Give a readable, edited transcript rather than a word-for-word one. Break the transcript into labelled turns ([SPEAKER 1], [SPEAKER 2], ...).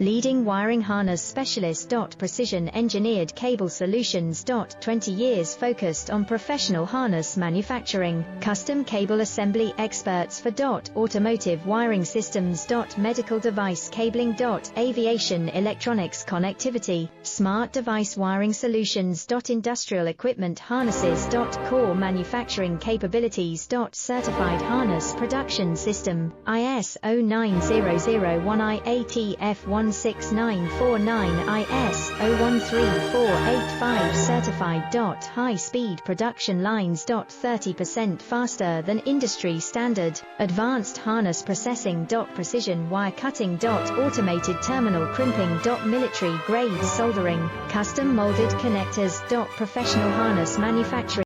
[SPEAKER 1] Leading wiring harness specialist. Precision engineered cable solutions. 20 years focused on professional harness manufacturing, custom cable assembly experts for automotive wiring systems. Medical device cabling. Aviation electronics connectivity, smart device wiring solutions. Industrial equipment harnesses. Core manufacturing capabilities. Certified harness production system, ISO 9001 IATF 16949 IS 013485 certified. High-speed production lines. 30% faster than industry standard. Advanced harness processing. Precision wire cutting. Automated terminal crimping. Military grade soldering, custom molded connectors. Professional harness manufacturing.